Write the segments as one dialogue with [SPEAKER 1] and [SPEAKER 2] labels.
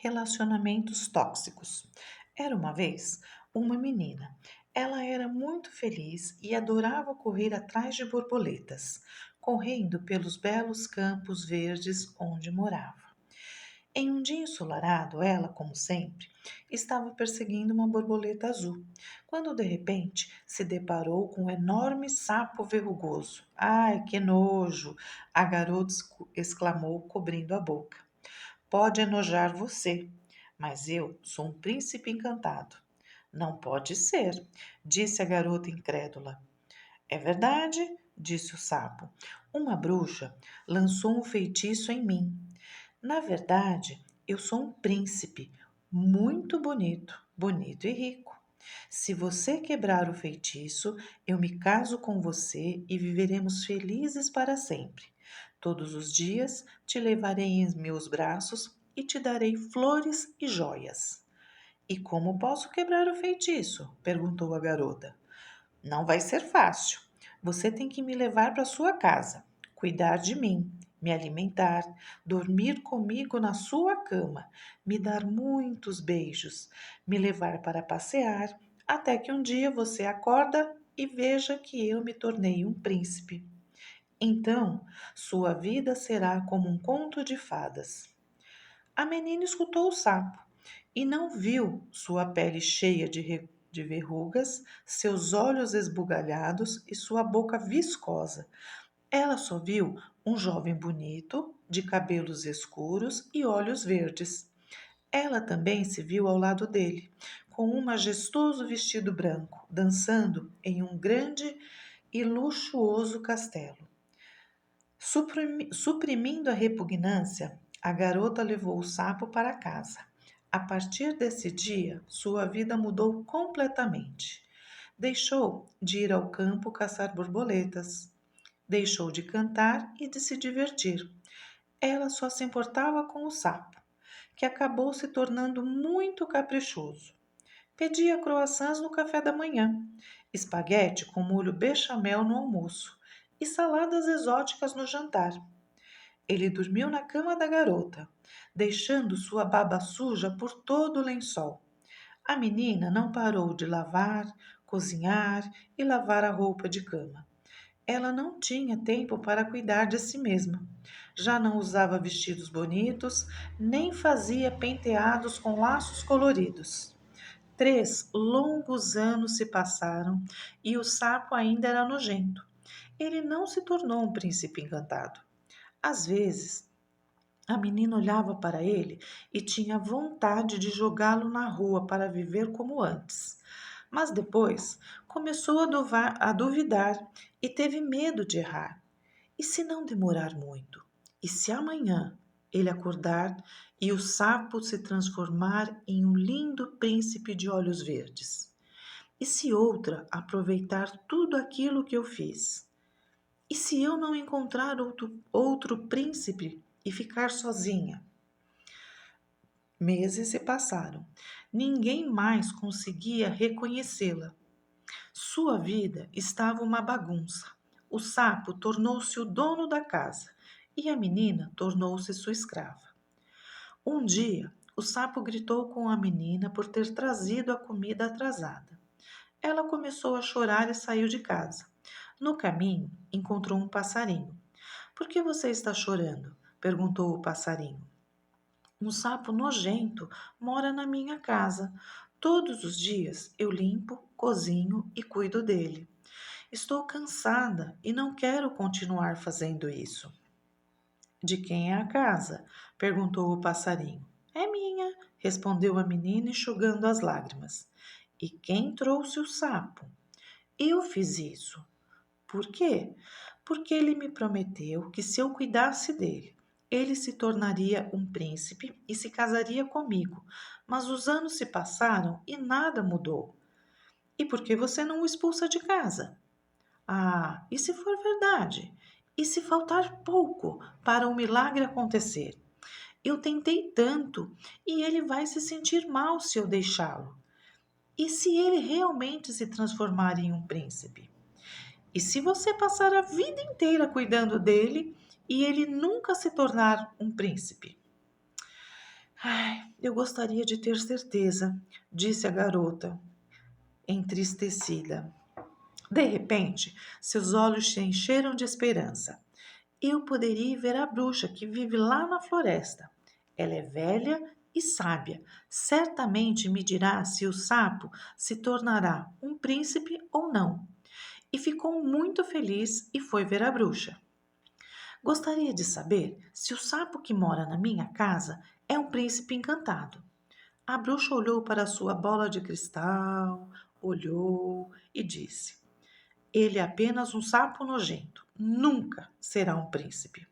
[SPEAKER 1] Relacionamentos tóxicos. Era uma vez uma menina. Ela era muito feliz e adorava correr atrás de borboletas, correndo pelos belos campos verdes onde morava. Em um dia ensolarado, ela, como sempre, estava perseguindo uma borboleta azul, quando de repente se deparou com um enorme sapo verrugoso. Ai, que nojo! A garota exclamou, cobrindo a boca. Pode enojar você, mas eu sou um príncipe encantado. Não pode ser, disse a garota incrédula. É verdade, disse o sapo. Uma bruxa lançou um feitiço em mim. Na verdade, eu sou um príncipe muito bonito, bonito e rico. Se você quebrar o feitiço, eu me caso com você e viveremos felizes para sempre. Todos os dias te levarei em meus braços e te darei flores e joias. E como posso quebrar o feitiço? Perguntou a garota. Não vai ser fácil. Você tem que me levar para sua casa, cuidar de mim, me alimentar, dormir comigo na sua cama, me dar muitos beijos, me levar para passear, até que um dia você acorda e veja que eu me tornei um príncipe. Então, sua vida será como um conto de fadas. A menina escutou o sapo e não viu sua pele cheia de verrugas, seus olhos esbugalhados e sua boca viscosa. Ela só viu um jovem bonito, de cabelos escuros e olhos verdes. Ela também se viu ao lado dele, com um majestoso vestido branco, dançando em um grande e luxuoso castelo. Suprimindo a repugnância, a garota levou o sapo para casa. A partir desse dia, sua vida mudou completamente. Deixou de ir ao campo caçar borboletas, deixou de cantar e de se divertir. Ela só se importava com o sapo, que acabou se tornando muito caprichoso. Pedia croissants no café da manhã, espaguete com molho bechamel no almoço e saladas exóticas no jantar. Ele dormiu na cama da garota, deixando sua baba suja por todo o lençol. A menina não parou de lavar, cozinhar e lavar a roupa de cama. Ela não tinha tempo para cuidar de si mesma. Já não usava vestidos bonitos, nem fazia penteados com laços coloridos. 3 longos anos se passaram e o sapo ainda era nojento. Ele não se tornou um príncipe encantado. Às vezes, a menina olhava para ele e tinha vontade de jogá-lo na rua para viver como antes. Mas depois começou a duvidar e teve medo de errar. E se não demorar muito? E se amanhã ele acordar e o sapo se transformar em um lindo príncipe de olhos verdes? E se outra aproveitar tudo aquilo que eu fiz? E se eu não encontrar outro príncipe e ficar sozinha? Meses se passaram. Ninguém mais conseguia reconhecê-la. Sua vida estava uma bagunça. O sapo tornou-se o dono da casa e a menina tornou-se sua escrava. Um dia, o sapo gritou com a menina por ter trazido a comida atrasada. Ela começou a chorar e saiu de casa. No caminho, encontrou um passarinho. Por que você está chorando? Perguntou o passarinho. Um sapo nojento mora na minha casa. Todos os dias eu limpo, cozinho e cuido dele. Estou cansada e não quero continuar fazendo isso. De quem é a casa? Perguntou o passarinho. É minha, respondeu a menina, enxugando as lágrimas. E quem trouxe o sapo? Eu fiz isso. Por quê? Porque ele me prometeu que se eu cuidasse dele, ele se tornaria um príncipe e se casaria comigo. Mas os anos se passaram e nada mudou. E por que você não o expulsa de casa? Ah, e se for verdade? E se faltar pouco para o milagre acontecer? Eu tentei tanto e ele vai se sentir mal se eu deixá-lo. E se ele realmente se transformar em um príncipe? E se você passar a vida inteira cuidando dele e ele nunca se tornar um príncipe? Ai, eu gostaria de ter certeza, disse a garota, entristecida. De repente, seus olhos se encheram de esperança. Eu poderia ver a bruxa que vive lá na floresta. Ela é velha e sábia. Certamente me dirá se o sapo se tornará um príncipe ou não. E ficou muito feliz e foi ver a bruxa. Gostaria de saber se o sapo que mora na minha casa é um príncipe encantado. A bruxa olhou para sua bola de cristal, olhou e disse: Ele é apenas um sapo nojento. Nunca será um príncipe.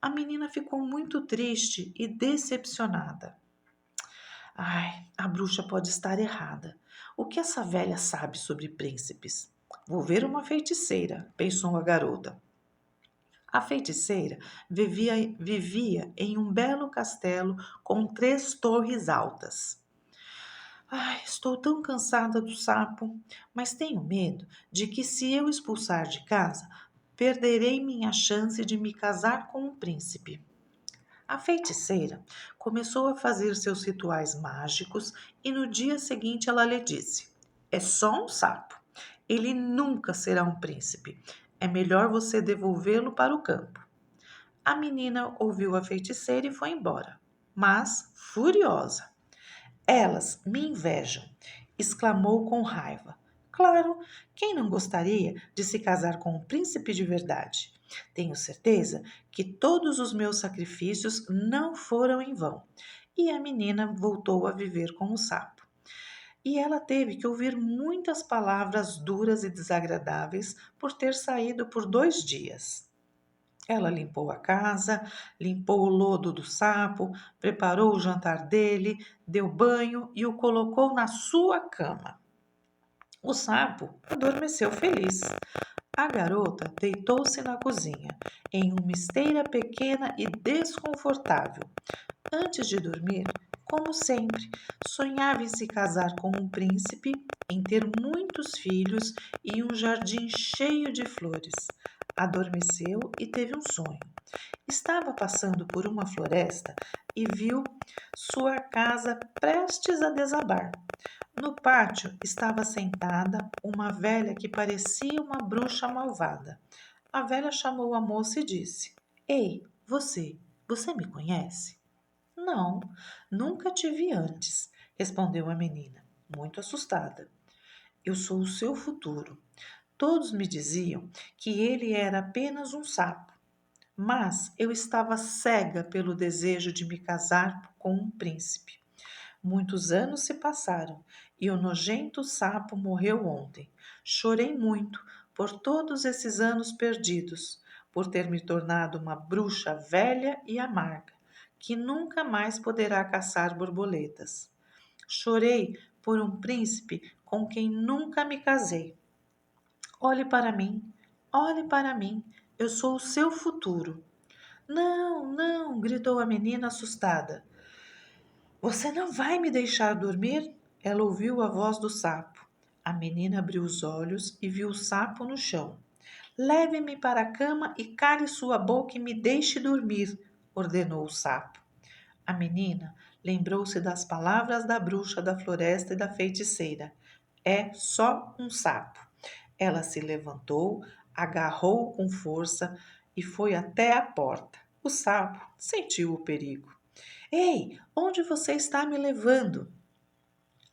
[SPEAKER 1] A menina ficou muito triste e decepcionada. Ai, a bruxa pode estar errada. O que essa velha sabe sobre príncipes? Vou ver uma feiticeira, pensou a garota. A feiticeira vivia em um belo castelo com 3 torres altas. Ai, estou tão cansada do sapo, mas tenho medo de que, se eu expulsar de casa, perderei minha chance de me casar com um príncipe. A feiticeira começou a fazer seus rituais mágicos e no dia seguinte ela lhe disse: É só um sapo. Ele nunca será um príncipe. É melhor você devolvê-lo para o campo. A menina ouviu a feiticeira e foi embora, mas furiosa. Elas me invejam, exclamou com raiva. Claro, quem não gostaria de se casar com um príncipe de verdade? Tenho certeza que todos os meus sacrifícios não foram em vão. E a menina voltou a viver com o sapo. E ela teve que ouvir muitas palavras duras e desagradáveis por ter saído por 2 dias. Ela limpou a casa, limpou o lodo do sapo, preparou o jantar dele, deu banho e o colocou na sua cama. O sapo adormeceu feliz. A garota deitou-se na cozinha, em uma esteira pequena e desconfortável. Antes de dormir, como sempre, sonhava em se casar com um príncipe, em ter muitos filhos e um jardim cheio de flores. Adormeceu e teve um sonho. Estava passando por uma floresta e viu sua casa prestes a desabar. No pátio estava sentada uma velha que parecia uma bruxa malvada. A velha chamou a moça e disse: Ei, você me conhece? Não, nunca te vi antes, respondeu a menina, muito assustada. Eu sou o seu futuro. Todos me diziam que ele era apenas um sapo, mas eu estava cega pelo desejo de me casar com um príncipe. Muitos anos se passaram e o nojento sapo morreu ontem. Chorei muito por todos esses anos perdidos, por ter me tornado uma bruxa velha e amarga, que nunca mais poderá caçar borboletas. Chorei por um príncipe com quem nunca me casei. Olhe para mim, eu sou o seu futuro. Não, não, gritou a menina assustada. Você não vai me deixar dormir? Ela ouviu a voz do sapo. A menina abriu os olhos e viu o sapo no chão. Leve-me para a cama e cale sua boca e me deixe dormir, ordenou o sapo. A menina lembrou-se das palavras da bruxa da floresta e da feiticeira. É só um sapo. Ela se levantou, agarrou com força e foi até a porta. O sapo sentiu o perigo. Ei, onde você está me levando?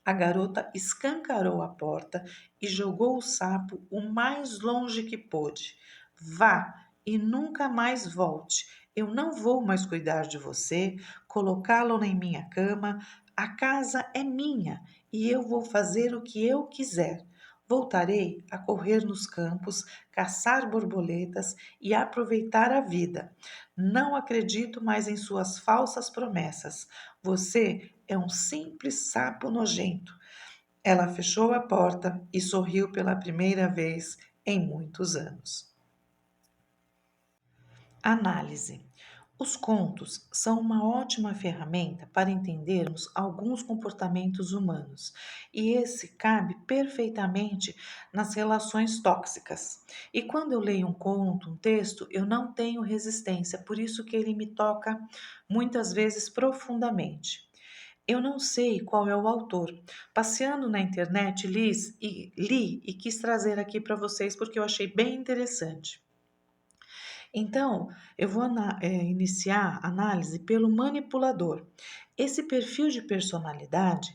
[SPEAKER 1] A garota escancarou a porta e jogou o sapo o mais longe que pôde. Vá e nunca mais volte. Eu não vou mais cuidar de você, colocá-lo em minha cama. A casa é minha e eu vou fazer o que eu quiser. Voltarei a correr nos campos, caçar borboletas e aproveitar a vida. Não acredito mais em suas falsas promessas. Você é um simples sapo nojento. Ela fechou a porta e sorriu pela primeira vez em muitos anos. Análise. Os contos são uma ótima ferramenta para entendermos alguns comportamentos humanos, e esse cabe perfeitamente nas relações tóxicas. E quando eu leio um conto, um texto, eu não tenho resistência, por isso que ele me toca muitas vezes profundamente. Eu não sei qual é o autor. Passeando na internet, li e quis trazer aqui para vocês porque eu achei bem interessante. Então, eu vou iniciar a análise pelo manipulador. Esse perfil de personalidade,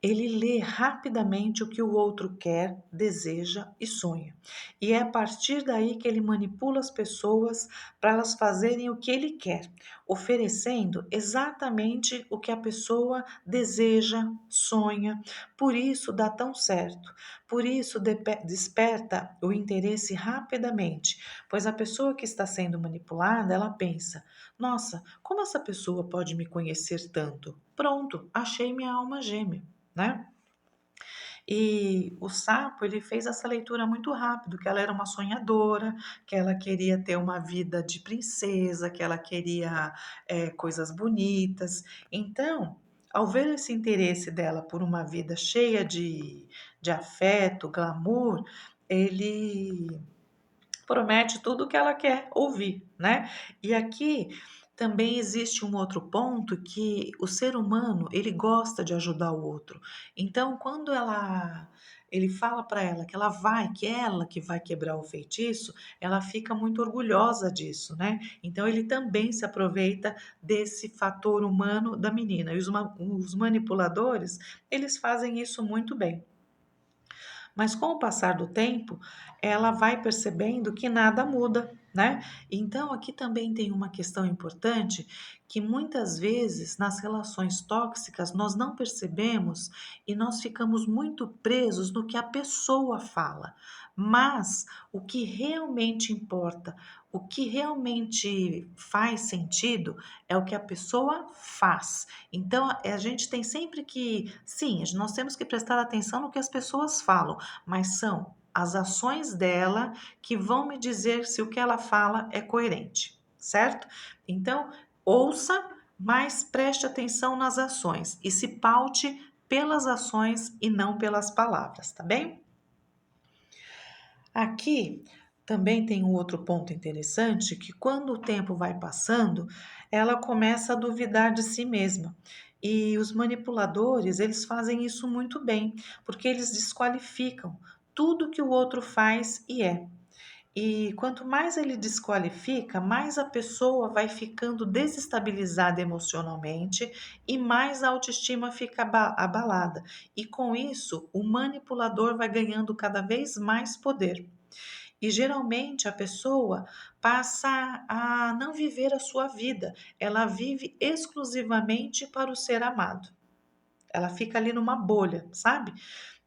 [SPEAKER 1] ele lê rapidamente o que o outro quer, deseja e sonha. E é a partir daí que ele manipula as pessoas para elas fazerem o que ele quer, oferecendo exatamente o que a pessoa deseja, sonha. Por isso dá tão certo. Por isso desperta o interesse rapidamente, pois a pessoa que está sendo manipulada, ela pensa: nossa, como essa pessoa pode me conhecer tanto? Pronto, achei minha alma gêmea, né? E o sapo, ele fez essa leitura muito rápido, que ela era uma sonhadora, que ela queria ter uma vida de princesa, que ela queria coisas bonitas. Então, ao ver esse interesse dela por uma vida cheia de afeto, glamour, ele promete tudo o que ela quer ouvir, né? E aqui também existe um outro ponto que o ser humano, ele gosta de ajudar o outro. Então, quando ele fala para ela que que é ela que vai quebrar o feitiço, ela fica muito orgulhosa disso, né? Então ele também se aproveita desse fator humano da menina. E os manipuladores, eles fazem isso muito bem. Mas com o passar do tempo, ela vai percebendo que nada muda, né? Então, aqui também tem uma questão importante que muitas vezes nas relações tóxicas nós não percebemos e nós ficamos muito presos no que a pessoa fala. Mas o que realmente importa, o que realmente faz sentido é o que a pessoa faz. Então, a gente tem sempre que, sim, nós temos que prestar atenção no que as pessoas falam, mas são as ações dela que vão me dizer se o que ela fala é coerente, certo? Então, ouça, mas preste atenção nas ações e se paute pelas ações e não pelas palavras, tá bem? Aqui também tem um outro ponto interessante que quando o tempo vai passando, ela começa a duvidar de si mesma. E os manipuladores, eles fazem isso muito bem, porque eles desqualificam tudo que o outro faz e é. E quanto mais ele desqualifica, mais a pessoa vai ficando desestabilizada emocionalmente e mais a autoestima fica abalada. E com isso, o manipulador vai ganhando cada vez mais poder. E geralmente a pessoa passa a não viver a sua vida, ela vive exclusivamente para o ser amado. Ela fica ali numa bolha, sabe?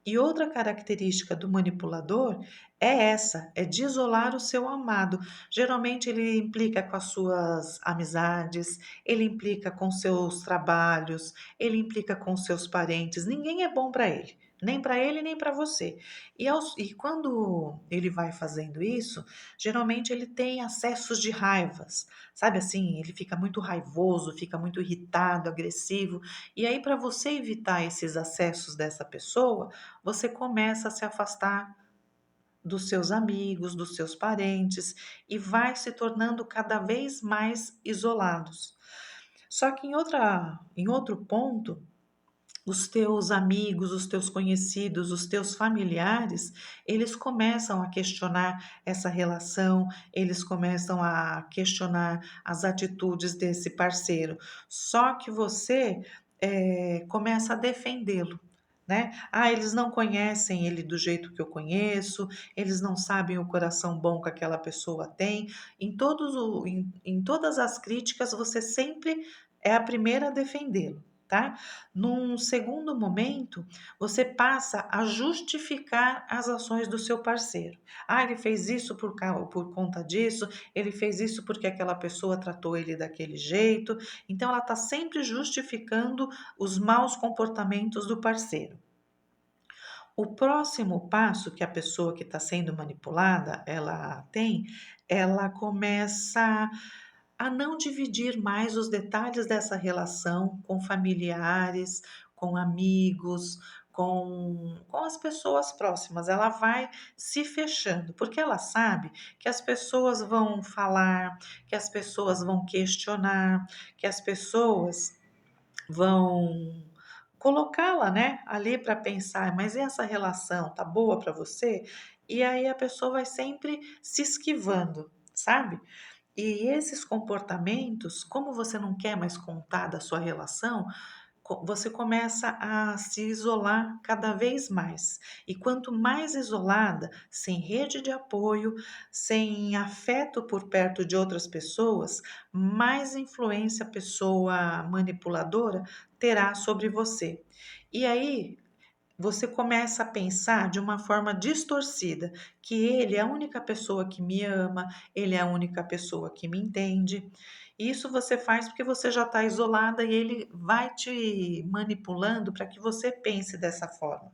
[SPEAKER 1] E outra característica do manipulador é essa, é de isolar o seu amado. Geralmente ele implica com as suas amizades, ele implica com seus trabalhos, ele implica com seus parentes. Ninguém é bom para ele, nem para ele, nem para você. E quando ele vai fazendo isso, geralmente ele tem acessos de raivas, sabe assim? Ele fica muito raivoso, fica muito irritado, agressivo. E aí, para você evitar esses acessos dessa pessoa, você começa a se afastar dos seus amigos, dos seus parentes e vai se tornando cada vez mais isolados. Só que em outro ponto, os teus amigos, os teus conhecidos, os teus familiares, eles começam a questionar essa relação, eles começam a questionar as atitudes desse parceiro. Só que você começa a defendê-lo. Né? Ah, eles não conhecem ele do jeito que eu conheço, eles não sabem o coração bom que aquela pessoa tem. Em todas as críticas, você sempre é a primeira a defendê-lo. Tá? Num segundo momento, você passa a justificar as ações do seu parceiro. Ah, ele fez isso por conta disso, ele fez isso porque aquela pessoa tratou ele daquele jeito. Então, ela está sempre justificando os maus comportamentos do parceiro. O próximo passo que a pessoa que está sendo manipulada ela tem, ela começa a não dividir mais os detalhes dessa relação com familiares, com amigos, com as pessoas próximas. Ela vai se fechando, porque ela sabe que as pessoas vão falar, que as pessoas vão questionar, que as pessoas vão colocá-la, né, ali para pensar, mas essa relação tá boa para você? E aí a pessoa vai sempre se esquivando, sabe? E esses comportamentos, como você não quer mais contar da sua relação, você começa a se isolar cada vez mais. E quanto mais isolada, sem rede de apoio, sem afeto por perto de outras pessoas, mais influência a pessoa manipuladora terá sobre você. E aí você começa a pensar de uma forma distorcida que ele é a única pessoa que me ama, ele é a única pessoa que me entende. Isso você faz porque você já está isolada e ele vai te manipulando para que você pense dessa forma.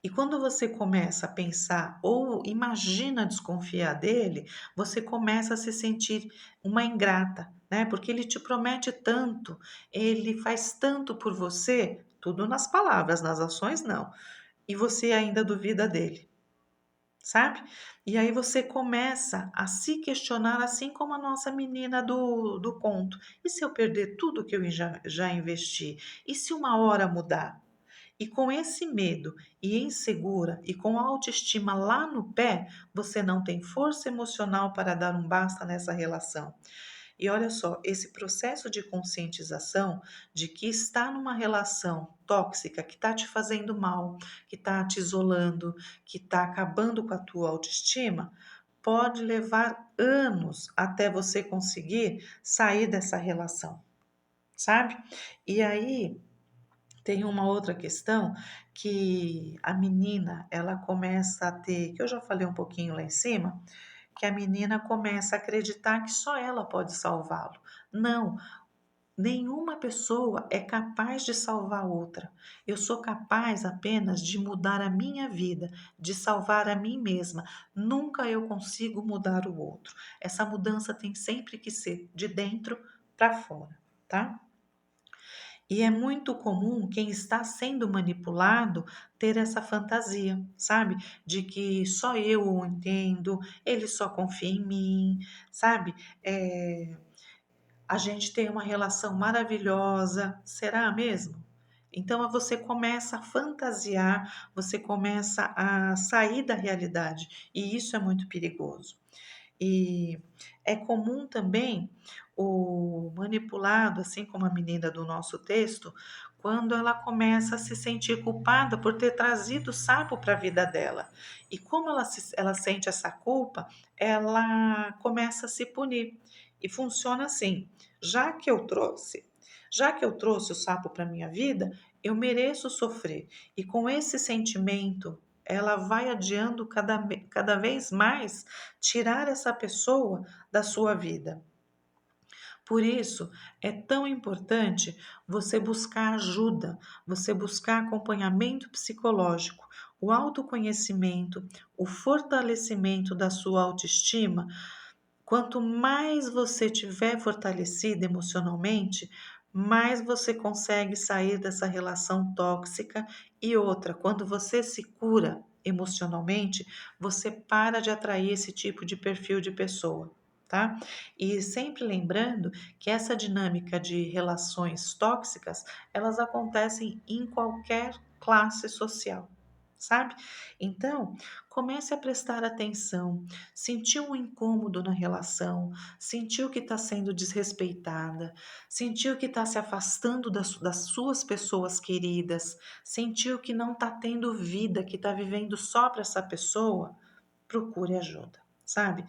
[SPEAKER 1] E quando você começa a pensar ou imagina desconfiar dele, você começa a se sentir uma ingrata, né? Porque ele te promete tanto, ele faz tanto por você, tudo nas palavras, nas ações não. E você ainda duvida dele, sabe? E aí você começa a se questionar, assim como a nossa menina do conto. E se eu perder tudo que eu já investi? E se uma hora mudar? E com esse medo e insegura e com a autoestima lá no pé, você não tem força emocional para dar um basta nessa relação. E olha só, esse processo de conscientização de que está numa relação tóxica que está te fazendo mal, que está te isolando, que está acabando com a tua autoestima, pode levar anos até você conseguir sair dessa relação, sabe? E aí tem uma outra questão que a menina, ela começa a ter, que eu já falei um pouquinho lá em cima, que a menina começa a acreditar que só ela pode salvá-lo. Não, nenhuma pessoa é capaz de salvar outra. Eu sou capaz apenas de mudar a minha vida, de salvar a mim mesma. Nunca eu consigo mudar o outro. Essa mudança tem sempre que ser de dentro para fora, tá? E é muito comum quem está sendo manipulado ter essa fantasia, sabe? De que só eu o entendo, ele só confia em mim, sabe? A gente tem uma relação maravilhosa, será mesmo? Então você começa a fantasiar, você começa a sair da realidade, e isso é muito perigoso. E é comum também o manipulado, assim como a menina do nosso texto, quando ela começa a se sentir culpada por ter trazido o sapo para a vida dela. E como ela sente essa culpa, ela começa a se punir. E funciona assim: já que eu trouxe, já que eu trouxe o sapo para minha vida, eu mereço sofrer. E com esse sentimento, ela vai adiando cada vez mais tirar essa pessoa da sua vida. Por isso, é tão importante você buscar ajuda, você buscar acompanhamento psicológico, o autoconhecimento, o fortalecimento da sua autoestima. Quanto mais você tiver fortalecida emocionalmente, mais você consegue sair dessa relação tóxica. E outra, quando você se cura emocionalmente, você para de atrair esse tipo de perfil de pessoa, tá? E sempre lembrando que essa dinâmica de relações tóxicas, elas acontecem em qualquer classe social, sabe? Então, comece a prestar atenção. Sentiu um incômodo na relação, sentiu que está sendo desrespeitada, sentiu que está se afastando das suas pessoas queridas, sentiu que não está tendo vida, que está vivendo só para essa pessoa, procure ajuda, sabe?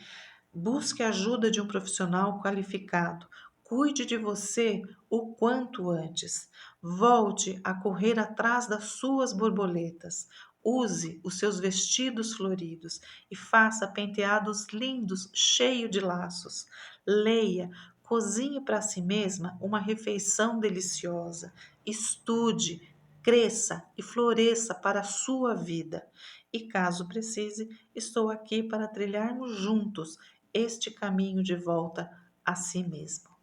[SPEAKER 1] Busque a ajuda de um profissional qualificado. Cuide de você o quanto antes. Volte a correr atrás das suas borboletas. Use os seus vestidos floridos e faça penteados lindos, cheios de laços. Leia, cozinhe para si mesma uma refeição deliciosa. Estude, cresça e floresça para a sua vida. E caso precise, estou aqui para trilharmos juntos este caminho de volta a si mesmo.